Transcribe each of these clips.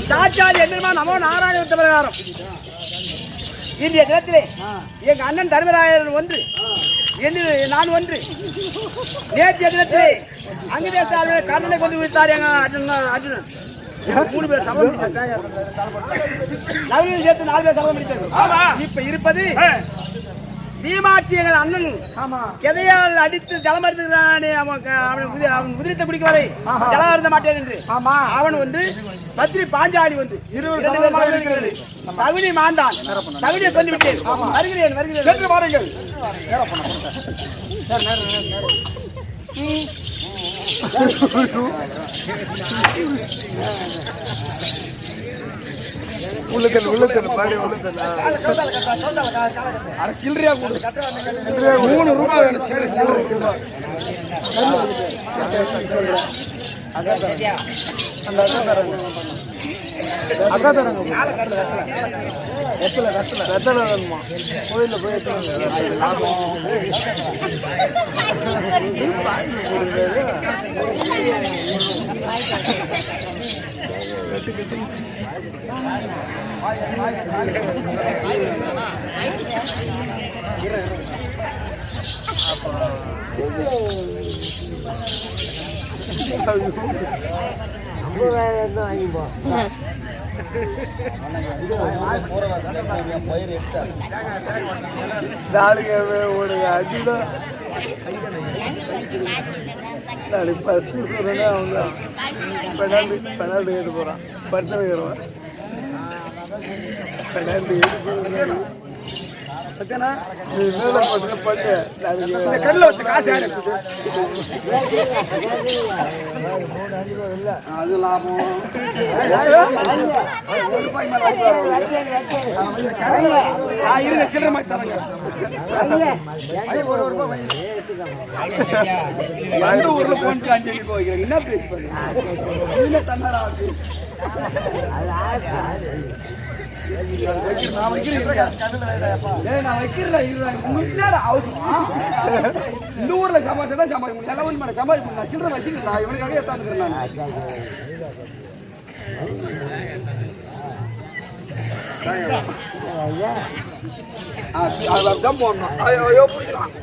சாட்சாதி என்னமா நமோ நாராயண பிரகாரம் இன்றைய தினத்திலே எங்க அண்ணன் தர்மராயர் ஒன்று என்று நான் ஒன்று நேற்றைய தினத்திலே அங்கிதேசால கர்ணனை கொண்டு விட்டார் எங்க அர்ஜுனன் 3 பேர் சபதம் சேர்த்து 4 பேர் சபதம் முடித்தார்கள். இப்ப இருப்பது பீமாட்சி எங்கள் அண்ணன் கிதையால் அடித்து ஜலம் அடித்துக்கிறானே அவன் குதிரத்தை பிடிக்க வரை ஜலம் அருந்த மாட்டேன் என்று அவன் வந்து பத்ரி பாஞ்சாலி வந்து சகுனி மாண்டான் சகுனியை கொண்டு விட்டேன். வருகிறேன் வருகிறேன் வாருங்கள். சில்லறையா கொடு 3 ரூபாய் வேணும். அக்கா தரங்க வெத்தலை வேணுமா கோயில்ல போய் நாளைக்கு பசு சொல்றேன்னா அவங்க பெனால்டி எடுத்து போறான். பட்டு வைக்கிறவன் பெனால்டி எடுத்து கடல வச்சு காசு அது லாபம். இருங்க சில்லறை மாதிரி தரங்க. எந்த ஊர்ல போயிட்டு 5 வைக்கிறேன். என்ன பேசி பண்ணுங்க தன்னாரா நான் வைக்கிறேன். இந்த ஊர்ல சம்பாதிச்சா சம்பாதிக்க எல்லாம் மேல சம்பாதிக்க சில்லறை வச்சுக்கிறேன். இவனுக்காக ஏத்தாந்துக்கிறேன். நான் போடணும். ஐயோ பிடிக்கலாம்.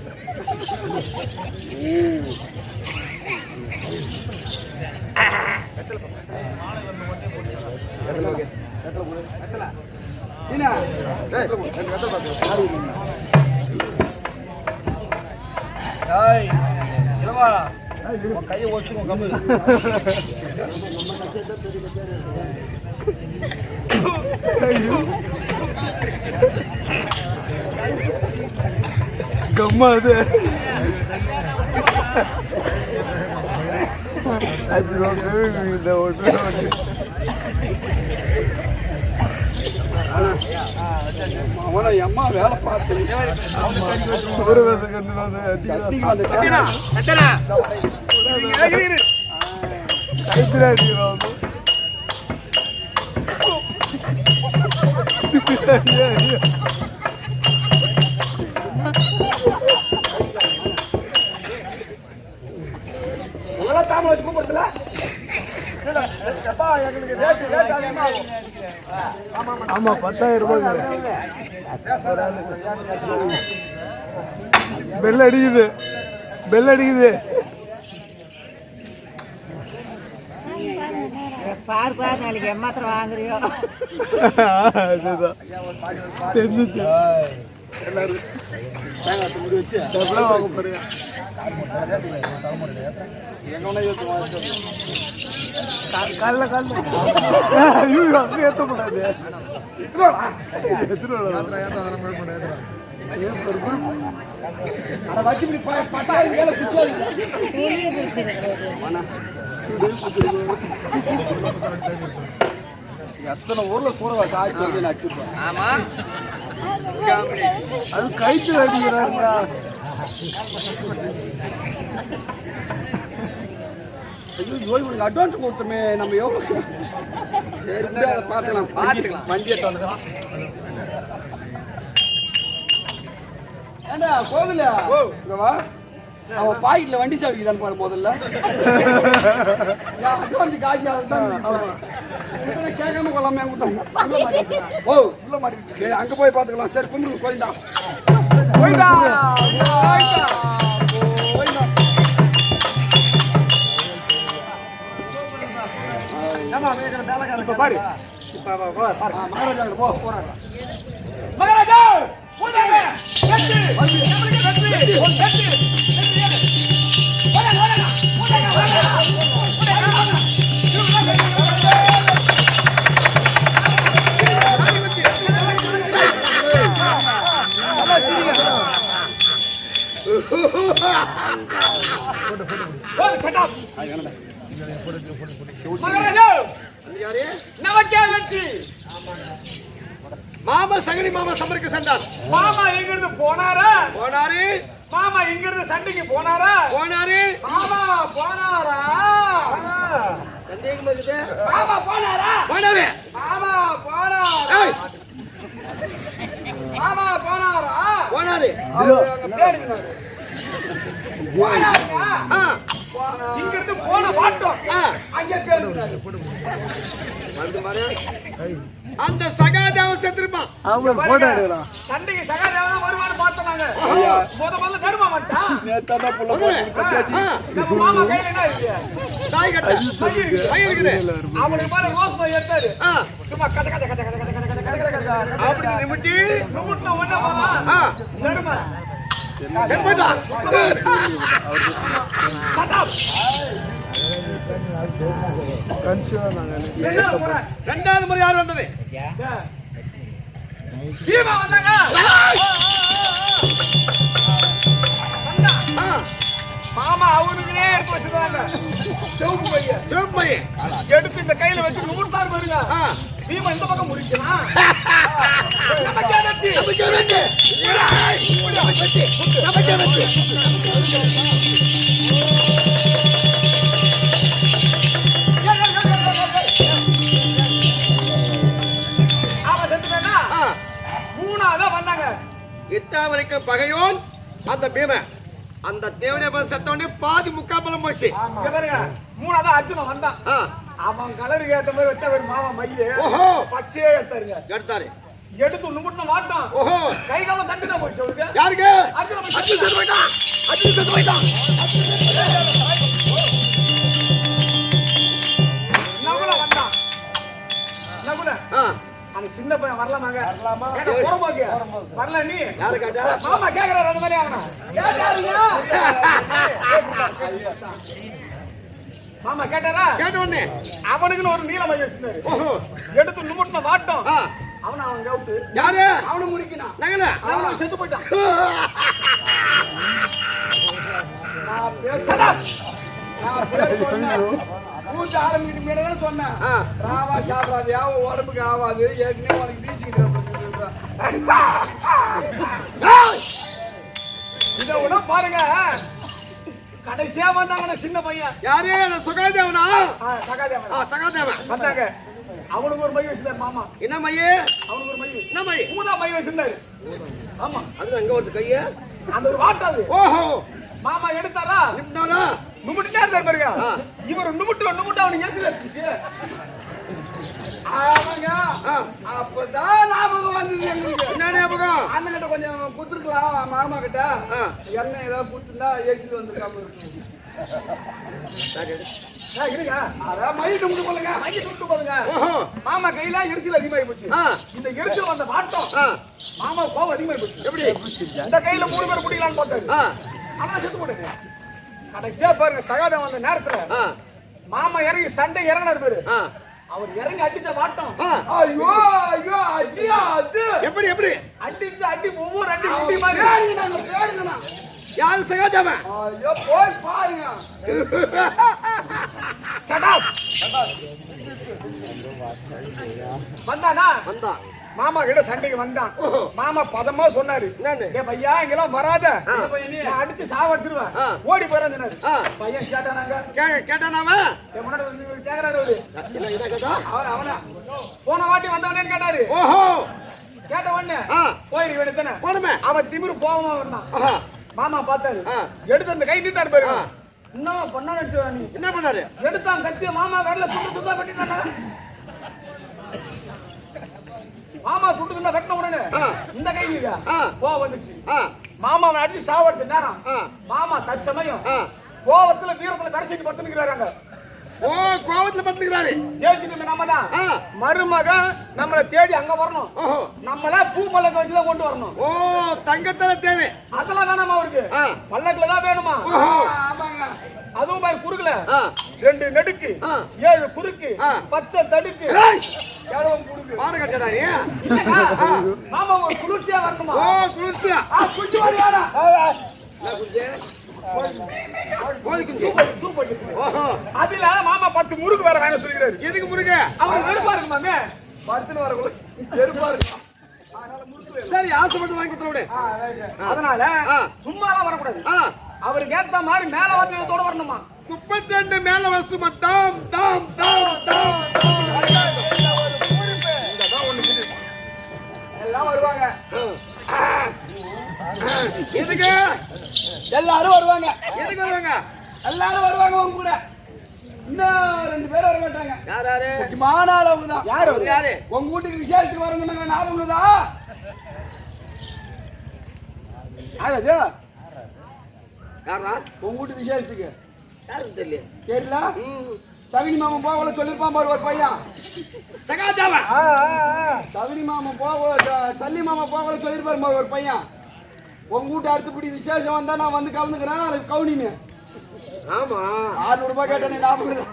கையை வச்சுக்கோ கம்மி கம்மாது இந்த ஒன்று அவனை அம்மா வேலை பார்த்து ஒரு தாம வச்சு கூப்பிடுறதுல ஆமா 10,000 ரூபாய் பெல் அடிக்குது பார் நாளைக்கு எம்மாத்திரம் வாங்குறியோ தெரிஞ்சிச்சு எல்லாரும் தேங்காய் முடி வச்சு வாங்க போறீங்க. ஏற்றப்படாது எத்தனை ஊர்ல கூட காய்ச்சி அடிச்சிருப்பேன். அது கைத்து அடிக்கிறாங்க. ஐயோ இவனுக்கு அட்வான்ஸ் கொடுத்தோமே நம்ம எவ்வளோ சரி பார்த்துக்கலாம் வண்டி எடுத்து வந்துக்கலாம். ஏண்டா கோகுல இங்க வா. அவன் பாக்கெட்ல வண்டி சாவிக்கு தான் பாரு முதல்ல. அட்வான்ஸ் காசு கேட்காம கொள்ளாம ஓ உள்ள மாட்டி அங்க போய் பார்த்துக்கலாம். சரி கும்பிடு கோயில்டா போயிடா இப்ப பாரு மகாராஜா போ போறாங்க. மகாராஜா மாமா சங்கடி மாமா சமருக்கு சென்றார். மாமா எங்கிருந்து போனாரா? போனாரு. மாமா இங்கிருந்து சண்டைக்கு போனாரா? போனாரு. மாமா போனாரா? சந்தேகம் இருக்குது. மாமா போனாரா? போனாரு. மாமா போனாரா? ஏய் மாமா போனாரா? போனாரு. அவங்க பேருங்க போனாரா? இங்கிருந்து போன மாட்டோம். அங்க பேருங்க வந்து பாரு. அந்த சகாதேவ செத்துருப்பான். அவங்க போட்டோ எடுக்கலாம். சண்டைக்கு சகாதேவனா வருவான்னு பார்த்தோம். முதல்ல தர்மா மாட்டான். நேத்தாதான் புள்ள போட்டு நம்ம மாமா கையில என்ன இருக்கு? தாய் கட்ட பை இருக்குது. அவனுக்கு மேல ரோஸ் போய் எடுத்தாரு. சும்மா கத கத கத கத கத கத கத கத கத அப்படி நிமிட்டி சும்மா ஒண்ணே மாமா தர்மா சரி போடா. சடாப் ரெண்டாவது முறை யார் வந்தது? பீமா வந்தாங்க. மாமா அவனுக்குனே எடுத்து வச்சிருந்தாங்க. செவப்பு பையன் சிவப்பு பையன் எடுத்து இந்த கையில வச்சு நுமுட்டார் பாருங்க. பீமா இந்த பக்கம் முடிக்கலாம். நமக்கு வெற்றி. மூணாவதா வந்தாங்க. இத்தனை வரைக்கும் பகையோன் அந்த பீம அந்த தேவனே செத்தவனே பாதி முக்காப்பலம் போச்சு. மூணாவதா அர்ஜுனன் வந்தான். அவன் கலருக்கு ஏற்ற மாதிரி வச்ச ஒரு மாமா மைய பச்சையே எடுத்தாருங்க. எடுத்தாரு. எடுத்து நுமுட்டின மாட்டான். ஓஹோ கை காலம் தட்டு தான் போச்சு அவருக்கு. யாருக்கு? அர்ஜுனன் செத்து போயிட்டான். அர்ஜுனன் செத்து போயிட்டான். நகுல வந்தான். நகுல அந்த சின்ன பையன் வரலாமாங்க? வரல நீ யாரு கேட்டா? மாமா கேக்குறாரு அந்த மாதிரி ஆகணும். மாமா கேட்டாரா? கேட்ட உடனே அவனுக்குன்னு ஒரு நீல மையம் வச்சிருந்தாரு. ஓஹோ எடுத்து நுமுட்டின மாட்டோம். அவன் கவுட்டு யாரு? அவனு முடிக்கினான். நகல அவன் செத்து போயிட்டான். நான் பேர் சொன்னேன். பூஜை ஆரம்பிக்கிட்டு மேலே சொன்னேன். ராவா சாப்பிடாது யாவும் உடம்புக்கு ஆகாது. ஏற்கனவே உனக்கு பீச்சுக்கிட்டு இதை விட பாருங்க. கடைசியா வந்தாங்க சின்ன பையன். யாரு? சுகாதேவனா? சகாதேவன். சகாதேவன் வந்தாங்க. அவனுக்கு ஒரு மை வச்சிருந்தாரு மாமா. என்ன மைய? அவனுக்கு ஒரு மை. என்ன மை? மூணா மை வச்சிருந்தாரு. ஆமா அது அங்க வந்து கைய அந்த ஒரு வாட்டாது. ஓஹோ மாமா எடுத்தாரா? நிம்டாரா? நுமுட்டிட்டே இருந்தாரு பாருங்க. இவர் நுமுட்டு அவனுக்கு ஏசி வச்சிச்சு. ஆமாங்க. அப்பதான் ஞாபகம் வந்தது எங்களுக்கு. என்ன ஞாபகம்? அண்ணன் கிட்ட கொஞ்சம் குடுத்துருக்கலாம். மாமா கிட்ட எண்ணெய் ஏதாவது குடுத்துருந்தா ஏசி வந்திருக்காம இருக்கு. மாமா கையில எரிச்சல் அதிகமாயி போச்சு. இந்த எரிச்சல் வந்த மாட்டோம் மாமா கோவம் அதிகமாயி போச்சு. எப்படி? இந்த கையில 3 பேர் குடிக்கலான்னு பார்த்தாரு. ஆனா செத்து போட்டுங்க. கடைசியா பாருங்க சகாதேவன் வந்த நேரத்துல மாமா இறங்கி சண்டை இறங்கினாரு பேரு. அவர் இறங்கி அடிச்ச மாட்டோம். ஐயோ ஐயோ அடியா அது. எப்படி எப்படி? அடிச்ச அடி ஒவ்வொரு அடி முட்டி மாதிரி பேடுங்கண்ணா. யாரு சகாதேவன்? ஐயோ போய் பாருங்க. Shut up. வந்தானா? வந்தா. மாமா கிட்ட சண்டைக்கு வந்தான். மாமா பதமா சொன்னாரு, டேய் பையா இங்கெல்லாம் வராத, நான் அடிச்சு சாவடிச்சிருவேன், ஓடி போறேன்னு சொன்னாரு. பையன் கேட்டானாங்க, கேட்டானாவா முன்னாடி வந்து கேக்குறாரு அவனா போன வாட்டி வந்தவனேன்னு கேட்டாரு. ஓஹோ கேட்ட உடனே போயிருக்க வேண்டியதானே போனமே. அவன் திமிரு போகாம இருந்தான். மாமா பார்த்தாரு, எடுத்து அந்த கை நீட்டாரு பாரு. இன்னும் பண்ணா நீ என்ன பண்ணாரு? எடுத்தான் கத்திய மாமா வரல துண்டு துண்டா வெட்டிட்டானா. மாமா துண்டு துண்டா வெட்டின உடனே இந்த கை நீங்க போ வந்துச்சு. மாமாவை அடிச்சு சாவடிச்ச நேரம் மாமா தற்சமயம் கோவத்துல வீரத்துல கரைச்சிட்டு படுத்துக்கிறாங்க. ஓ கோவத்துல படுத்துக்கிறாரு. ஜெயிச்சுட்டு நம்ம தான் மருமக நம்மளை தேடி அங்க வரணும். நம்மள பூ பல்லக்க வச்சுதான் கொண்டு வரணும். ஓ தங்கத்தல தேவை அதெல்லாம் வேணாமா அவருக்கு? பல்லக்குல தான் வேணுமா? ஆமாங்க. அதுவும் பாரு குறுக்கல 2 நெடுக்கு 7 குறுக்கு பச்சை தடுக்கு பாட கட்டடாரி. மாமா ஒரு குளிர்ச்சியா வரணுமா? ஓ குளிர்ச்சியா குஞ்சு வரியாடா. அதுல மாமா 10 முறுக்கு வேற வேணும் சொல்லிக்கிறாரு. எதுக்கு முருக? அவன் வெறுப்பா இருக்கு மாமே, படுத்துன்னு வரக்குள்ள வெறுப்பா இருக்கு. சரி ஆசைப்பட்டு வாங்கி கொடுத்துட விடு. அதனால சும்மாலாம் வரக்கூடாது. அவருக்கு ஏத்த மாதிரி மேல வாத்தியத்தோட வரணுமா? 32 மேல வருஷமா தாம் தாம் தாம் தாம் எல்லாம் வருவாங்க. எதுக்கு? எல்லாரும் வருவாங்க. எதுக்கு வருவாங்க? எல்லாரும் வருவாங்க உங்க கூட. இன்னும் 2 பேர் வர மாட்டாங்க. யாரு? முக்கியமான ஆள் அவங்க தான். யாரு? உங்க வீட்டுக்கு விசேஷத்துக்கு வரணும்னா ஞாபகம் தான். யாரா? உங்க வீட்டு விசேஷத்துக்கு யாரும் தெரியல. தெரியல? சவினி மாமன் போகல சொல்லிருப்பான் பாரு ஒரு பையன். சகாஜாவா? சவினி மாமன் போகல, சல்லி மாமன் போகல சொல்லிருப்பாரு பாரு ஒரு பையன். உங்க வீட்டு அடுத்தபடி விசேஷம் வந்தா நான் வந்து கலந்துக்கிறேன், அதுக்கு கவுனின்னு. ஆமா 600 ரூபாய் கேட்டேன் ஞாபகம்.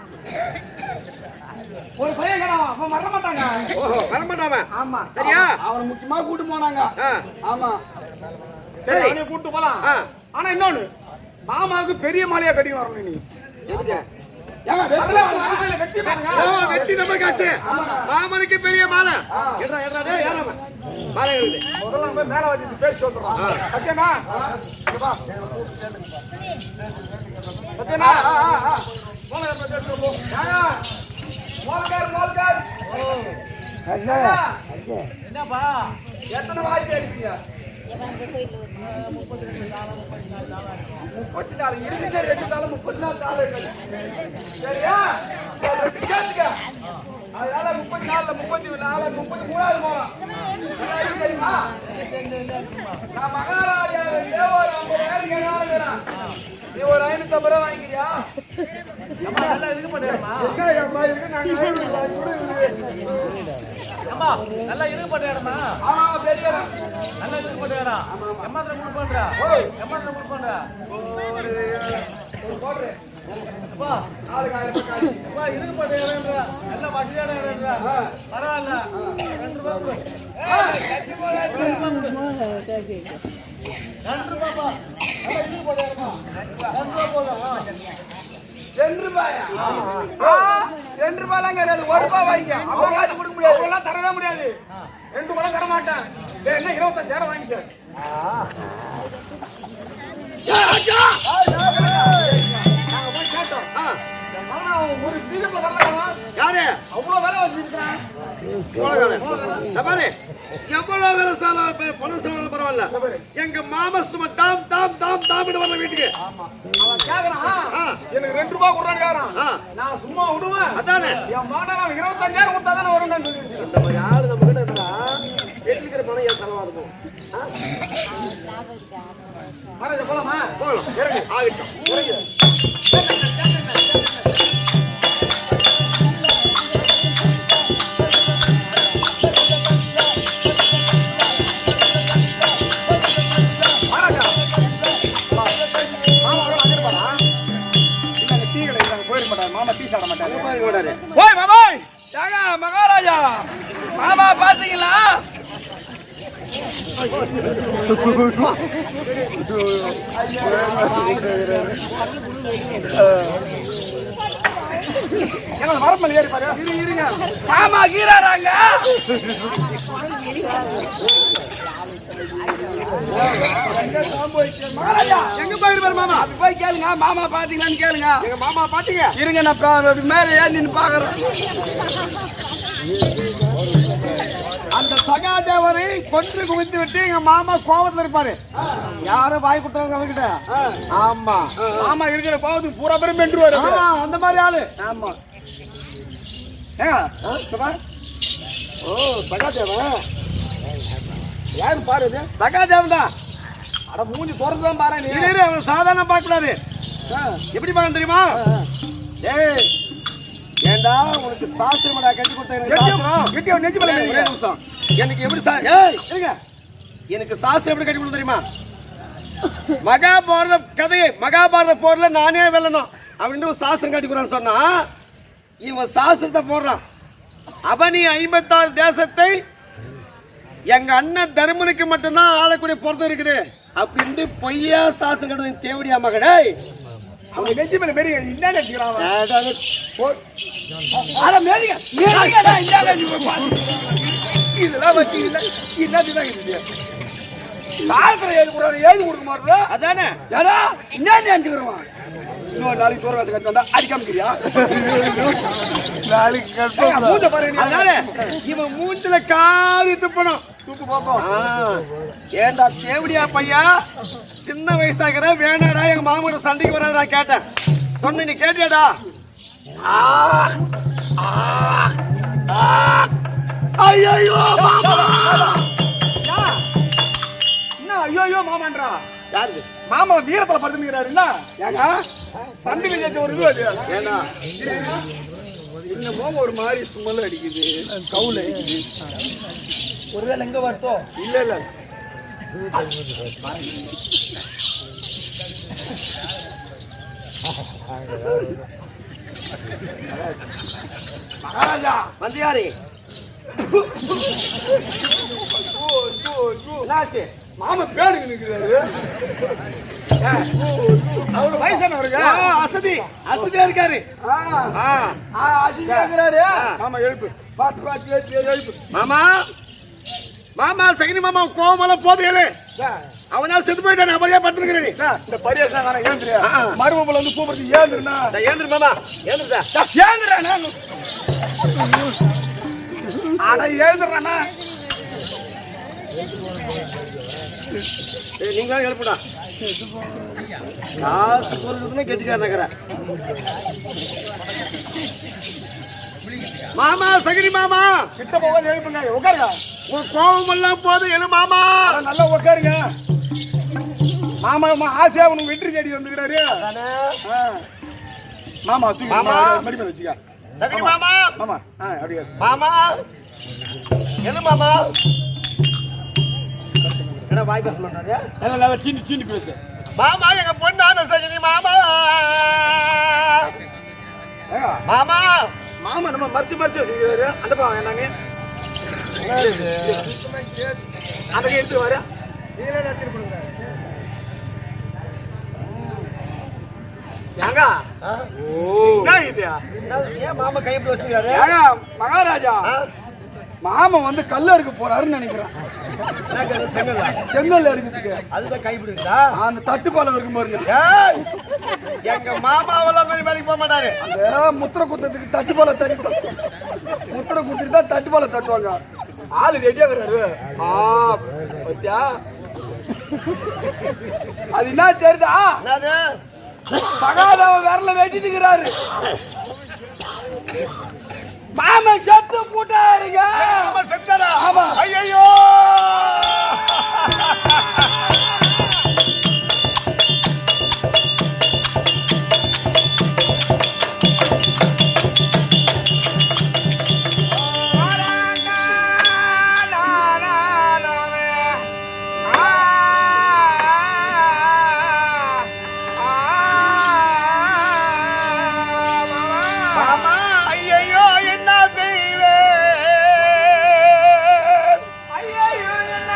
ஒரு பையன் கேட்டான், அவன் வர மாட்டாங்க. ஓஹோ வர மாட்டாவா? ஆமா சரியா? அவனை முக்கியமா கூட்டு போனாங்க. ஆமா சரி அவனை கூட்டு போலாம். ஆனா இன்னொன்னு, மாமாவுக்கு பெரிய மாலையா கட்டி வரணும். நீ எதுக்கு? வெட்டி பாருங்க. ஓ வெட்டி நம்ம காச்சு. மாமனுக்கு பெரிய மாலை. ஏடா ஏடா டேய் யாரமா? மாலை இருக்குது. முதல்ல போய் மேல வச்சு பேசி சொல்றோம். சத்யனா இங்க வா. சத்யனா போல பேசி போ. யாரா? மோல்கார். என்னப்பா? எத்தனை வாய் கேட்பீங்க? 34 இருக்கு. 34 காலை சரியா? அதனால 34 34 33 போலாம். தெரியுமா? நான் மகாராஜா தேவர் 50,000 கேட்கறான். நீ ஒரு 550 ரூபாய் வாங்கிக்கிறியா? அம்மா நல்லா இது பண்ணுறேம்மா. அம்மா நல்லா இது பண்ணுறேம்மா. பெரிய நல்லா இது பண்ணுறா. எம்மாத்திர முடி பண்றா. எம்மாத்திர முடி பண்றா. ஒரு போடுறேன். அப்பா ஆளு காய பக்காளி. அப்பா இது பண்ணுறேன்றா. நல்ல வசதியான ஏறன்றா. பரவாயில்ல. 2 ரூபாய் கொடு. கட்டி போடா. 2 ரூபாய்ப்பா. நல்லா இது பண்ணுறேம்மா. 2 ரூபாய் போதும். 2 ரூபாயா? 2 ரூபாய்லாம் கிடையாது. 1 ரூபாய் வாங்கிக்க. அவங்க காசு கொடுக்க முடியாது. அவங்களாம் தரவே முடியாது. 2 ரூபாய் தர மாட்டேன். என்ன 25,000 வாங்கிக்க. நாங்க போய் கேட்டோம். ஆனா ஒரு சீக்கிரத்துல வரலாமா? யாரு? அவ்வளவு வேலை வச்சிருக்கான். பாரு எவ்வளவு வேலை பணம் செலவு பரவாயில்ல. எங்க மாமா சும்மா தாம் தாம் தாம் தாம் வர வீட்டுக்கு. அவன் கேக்குறான், எனக்கு 2 ரூபாய் கொடுறான்னு கேக்குறான். நான் சும்மா விடுவேன். அதானே என் மாடா 25,000 கொடுத்தாதானே வரும்னு சொல்லிருச்சு. இந்த மாதிரி ஆளு நம்ம கிட்ட இருந்தா எடுத்துக்கிற பணம் ஏன் செலவா இருக்கும்? போலாமா? போகலாம். இறங்கு ஆகிட்டோம். இறங்கு. மகாராஜா மாமா பாத்தீங்களா? எங்க மரமல ஏறி பாரு. இருங்க. மாமா கீறாராங்க. மகாராஜா எங்க போயிருப்பாரு மாமா? அது போய் கேளுங்க. மாமா பாத்தீங்களான்னு கேளுங்க. எங்க மாமா பாத்தீங்க? இருங்க நான் மேல ஏறி நின்னு பாக்குறேன். அந்த சகாதேவரை கொன்று குவித்து விட்டு எங்க மாமா கோபத்துல இருப்பாரு. யாரும் வாய் கொடுத்தாங்க அவர்கிட்ட. ஆமா மாமா இருக்கிற கோவத்துக்கு பூரா பேரும் மென்றுவாரு. அந்த மாதிரி ஆளு. ஆமா ஏங்க ஓ சகாதேவன் யாரு பாரு இது? சகாதேவன் தான். அட மூஞ்சி திறந்துதான் பாரு நீ. இரு அவன் சாதாரண பார்க்க கூடாது. எப்படி பார்க்க தெரியுமா? ஏய் ஏண்டா உனக்கு சாஸ்திரமடா கட்டி கொடுத்தேன். சாஸ்திரம் கிட்டியோ நெஞ்சு மேல ஒரே நிமிஷம். எனக்கு எப்படி ஏய் இருங்க. எனக்கு சாஸ்திரம் எப்படி கட்டி கொடுத்து தெரியுமா? மகாபாரத கதையை மகாபாரத போர்ல நானே வெல்லணும் அப்படின்னு ஒரு சாஸ்திரம் கட்டி கொடுறான்னு சொன்னா இவன் சாஸ்திரத்தை போடுறான். அவனி 56 தேசத்தை எங்க அண்ணன் தர்மனுக்கு மட்டும்தான் ஆளக்கூடிய பொறுத்து இருக்குது அப்படின்ட்டு பொய்யா சாஸ்திரம் கட்டுறது தேவடியா மகடே. அவங்க நெஞ்சு மேல பெரிய என்ன நினைக்கிறான்? இதெல்லாம் வச்சு என்னதுதான் இது? சாயத்துல எழுதி கொடுக்க மாட்டோம். அதானே ஏடா என்ன நினைச்சுக்கிறோம்? இன்னொரு நாளைக்கு சோறு வாசம் கட்டு வந்தா அடிக்காமக்கிறியா? அதனால இவன் மூஞ்சில காரி துப்பணும். தூக்கு பாப்போம். ஏண்டா தேவடியா பையா சின்ன வயசாகிற வேணாடா எங்க மாமூட சண்டைக்கு வர நான் கேட்டேன். சொன்ன நீ கேட்டியாடா? ஐயோ என்ன ஐயோ மாமான்றா? யாருக்கு? மாமா வீரத்துல படுத்துக்கிறாரு. என்ன ஏங்க சண்டைக்கு ஜெயிச்ச ஒரு இது அது. ஏண்டா இன்னமும் ஒரு மாதிரி சுமல் அடிக்குது. கவுல ஒருவேளை எங்க வரட்டும். இல்ல மகாராஜா வந்து யாரு? என்னாச்சு? மாமா பேடுங்க நிக்கிறாரு. அவரு வயசானவருங்க. அசதியா இருக்காரு. மாமா எழுப்பு. பார்த்து எழுப்பு. மாமா மாமா சகினி மாமா கோவமெல்லாம் போதையில அவனால செத்து போயிட்டான். அப்படியே படுத்துக்கிறேன். இந்த பரியாசம் ஏந்திரியா மருமபுல வந்து கூப்பிடுறது ஏந்திருனா ஏந்திரு மாமா ஏந்திருதா ஏந்திரா அட ஏந்திரனா நீங்களும் எழுப்புடா. காசு பொருட்களுமே கெட்டிக்கார நகர மாமா சகினி மாமா கிட்ட போக எழுப்புங்க. உட்காருங்க. உங்க கோபம் எல்லாம் போதும் எழு மாமா. நல்லா உட்காருங்க. மாமா ஆசையா உனக்கு வெற்றி தேடி வந்துக்கிறாரு. மாமா தூக்கி மடி மேல வச்சுக்க. சகினி மாமா மாமா அப்படியே மாமா எழு மாமா. என்ன வாய் பேச மாட்டாரு? நல்லா சீனி சீனி பேசு. மாமா எங்க பொண்ணான சகினி மாமா. மாமா மாமா நம்ம மறிச்சு வச்சுக்கிறாரு. அந்த பாவம் என்னங்க அதை எடுத்து வர மாமா கைப்பிடி வச்சுக்கிறாரு. மகாராஜா மாமா வந்து கல்லறுக்கு போறாருன்னு நினைக்கிறேன். செங்கல் அடிக்கிறதுக்கு அதுதான் கைப்பிடிங்களா? அந்த தட்டுப்பாலம் இருக்கும் பாருங்க. எங்க மாமாவெல்லாம் வேலைக்கு போக மாட்டாரு. அந்த முத்திர குத்தத்துக்கு தட்டுப்பாலம் தட்டி முத்திர குத்திட்டு தான் தட்டுப்பாலம் தட்டுவாங்க. ஆளு ரெடியா வர்றாரு. பத்தியா அது என்ன தெரியுதா? சகாதவ விரல வெட்டிட்டுக்கிறாரு. மாமா செத்து போட்டாருங்க. செத்தாரா? ஆமா. ஐயோ என்ன செய்வேன்? ஐயோ என்ன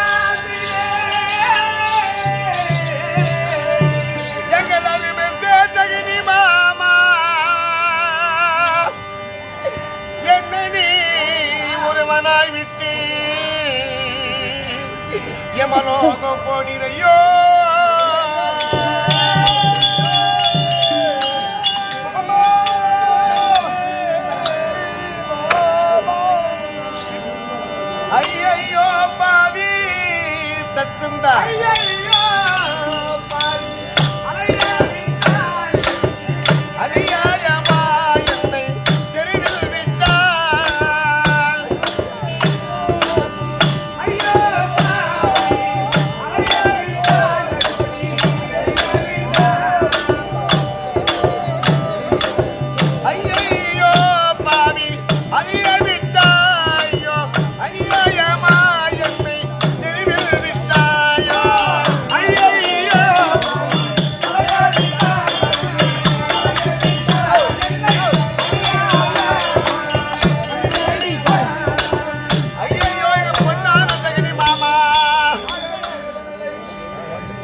யமலோகம் போனிரையோ ஐயோ பாவி தத்துந்தா அரியாயமா என்னை தெருவில் விட்டார் ஐயோ பாவி அழிய விட்டாயோ அநியாயமா என்னை தெருவில் விட்டாயோ ஐயோ ஐயோ எங்க பொன்னான சகனி மாமா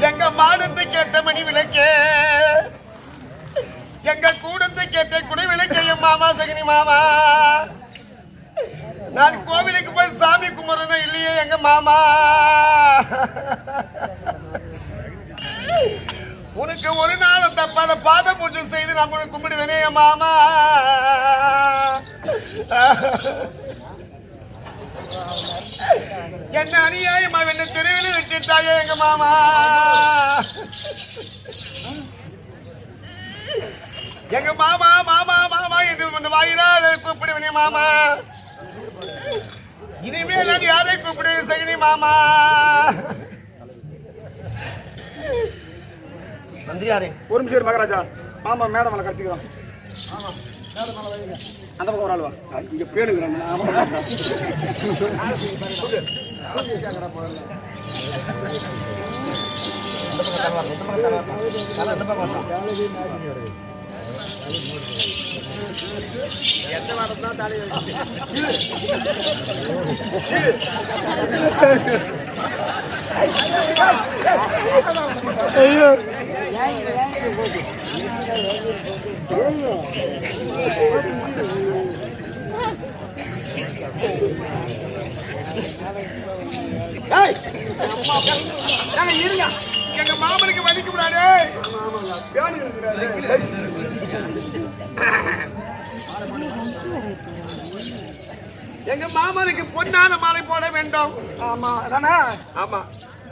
எங்க மாடத்துக்கு ஏத்த மணி விளக்கே எங்க கூடத்துக்கு ஏத்த குடி விளக்கையும் மாமா சகனி மாமா நான் கோவிலுக்கு போய் சாமி கும்பிடுறேன் இல்லையே எங்க மாமா உனக்கு ஒரு நாள் தப்பாத பாத பூஜை செய்து நான் உனக்கு கும்பிடுவேனே என் மாமா என்ன அநியாயமா என்ன தெருவில் விட்டுட்டாயே எங்க மாமா எங்க மாமா மாமா மாமா என்று இந்த வாயிலால் கூப்பிடுவேனே மாமா இனிமேல் நான் யாரை கூப்பிடுவேன் சகினி மாமா மந்திரியாரே ஒரு நிமிஷம் மகாராஜா மாமா மேடம் மேல கட்டிக்கிறோம் அந்த பக்கம் ஒரு ஆள் வா இங்க பேணுங்கிறான் எந்த வாரம் தான் தாலி ஐயோ இருங்க எங்க மாமனுக்கு வலிக்கு விடாது எங்க மாமனுக்கு பொன்னான மாலை போட வேண்டும் ஆமா அதானே ஆமா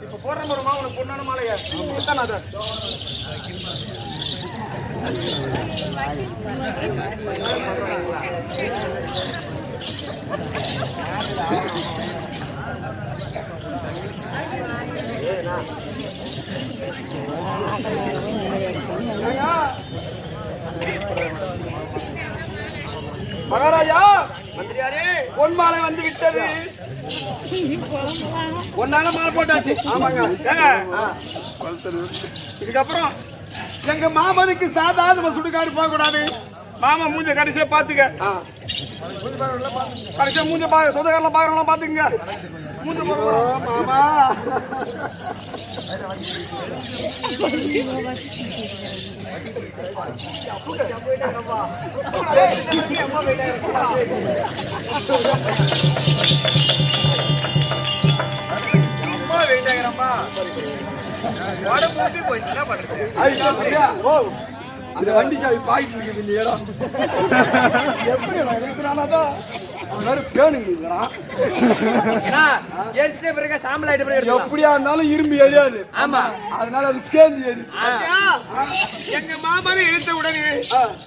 இப்ப போடுற ஒரு மாமனுக்கு பொண்ணான மாலையா எத்தனை அது மகாராஜா மந்திரியாரே பொன் மாலை வந்து விட்டது பொன்னான மாலை போட்டாச்சு ஆமாங்க இதுக்கப்புறம் எங்க மாமனுக்கு சாதாரண சுடுகாடு போக கூடாது மாமா மூஞ்ச கடைசியா பாத்துக்க கடைசியா மூஞ்ச சொந்தக்காரெல்லாம் பாக்குறவங்களாம் பாத்துக்கங்க மூஞ்ச மாமா அந்த வண்டி சாவி பாய்ட்டு இருக்குது இந்த இடம் எப்படி இருக்கிறானாதான் எப்படியா இருந்தாலும் இரும்பு எரியாது ஆமா அதனால அது சேர்ந்து எரி எங்க மாமனை இழுத்த உடனே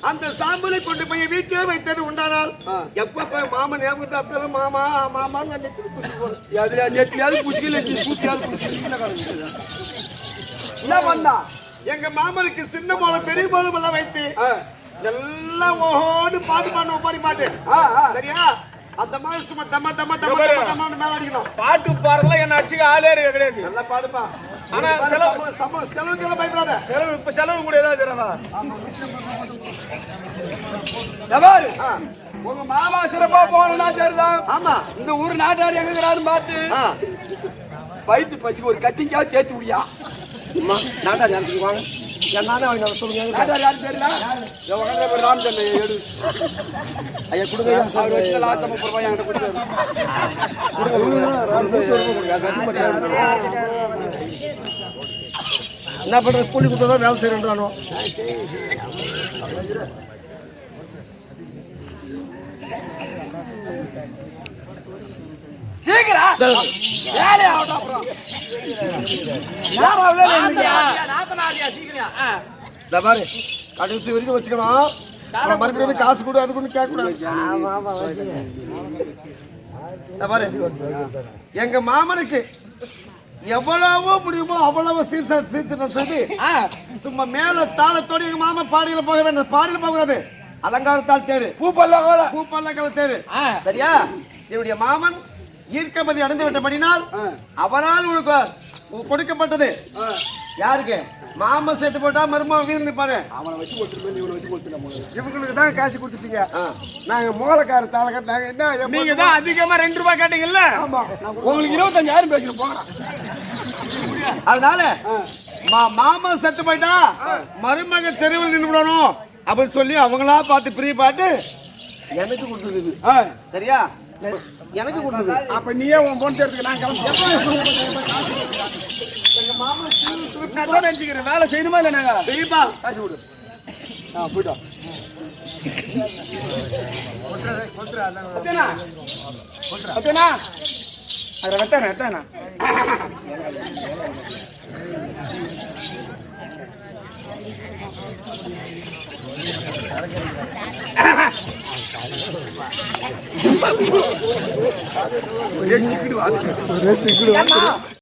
அந்த சாம்பலை கொண்டு போய் வீட்டிலே வைத்தது உண்டானால் எப்ப மாமன் ஏமாந்து அப்பெல்லாம் மாமா மாமான்னு அதுல நெட்லியாவது புச்சுக்கல பூச்சியாவது என்ன பண்ணா எங்க மாமனுக்கு சின்ன மூலம் பெரிய மூலம் எல்லாம் வைத்து எல்லாம் ஓஹோடு பாட்டு பாட்டு ஒப்பாரி பாட்டு சரியா அந்த மாதிரி சும்மா தம்ம தம்ம தம்ம தம்ம தம்ம மேல அடிக்கணும் பாட்டு பாடுறதுல என்ன அடிச்சுக்க ஆளே கிடையாது நல்லா பாடுப்பா ஆனா செலவுக்கு எல்லாம் பயப்படாத செலவு இப்ப செலவு கூட ஏதாவது தரவா உங்க மாமா சிறப்பா போனா சரிதான் ஆமா இந்த ஊர் நாட்டார் எங்க இருக்கிறாரு பார்த்து வயிற்று பசி ஒரு கத்திக்காவது சேர்த்து முடியா நாட்டார் யாருக்கு வாங்க நானே வாங்கி சொல்லுங்க யார் யாரு தெரியல ராமச்சந்திர எடு ஐயா கொடுங்க அவர் வச்சு லாஸ்ட் 30 ரூபாய் என்கிட்ட கொடுத்தாரு என்ன பண்றது கூலி கொடுத்தா வேலை செய்யறானோ சீக்கிரம் வேலை ஆகட்டும் அப்புறம் இந்த பாரு கடைசி வரைக்கும் வச்சுக்கணும் மறுபடியும் வந்து காசு கொடு அது கொண்டு கேட்க கூடாது இந்த பாரு எங்க மாமனுக்கு எவ்வளவோ முடியுமோ அவ்வளவு சீர்திருத்தம் செய்து சும்மா மேல தாளத்தோடு எங்க மாமா பாடியில போக வேண்டும் பாடியில போக கூடாது அலங்காரத்தால் தேரு பூப்பல்லக்கால தேரு சரியா என்னுடைய மாமன் ஈர்க்கமதி அடைந்து விட்டபடினால் அவரால் உனக்கு கொடுக்கப்பட்டது யாருக்கு மாமா செட்டு போட்டா மருமகன் வீடு நிற்பாரு அவனை வச்சு கொடுத்துருப்பேன் இவனை வச்சு கொடுத்துட்டேன் இவங்களுக்கு தான் காசு கொடுத்துட்டீங்க நாங்க மூலக்கார தாள கட்டினாங்க என்ன நீங்க தான் அதிகமா 2 ரூபாய் கேட்டீங்கல்ல உங்களுக்கு 25,000 பேசுறோம் போங்க அதனால மாமா செத்து போயிட்டா மருமக தெருவில் நின்று விடணும் அப்படின்னு சொல்லி அவங்களா பார்த்து பிரிய பாட்டு எனக்கு கொடுத்தது சரியா எனக்கு கொடுத்தது அப்ப நீயே உன் போன் தேர்த்துக்கு நான் கிளம்பி நினைச்சுக்கிறேன் வேலை செய்யணுமா இல்ல நாங்க செய்யுப்பா காசு கொடு போயிட்டோம் அதை வெத்தானா சிக்கிடுவா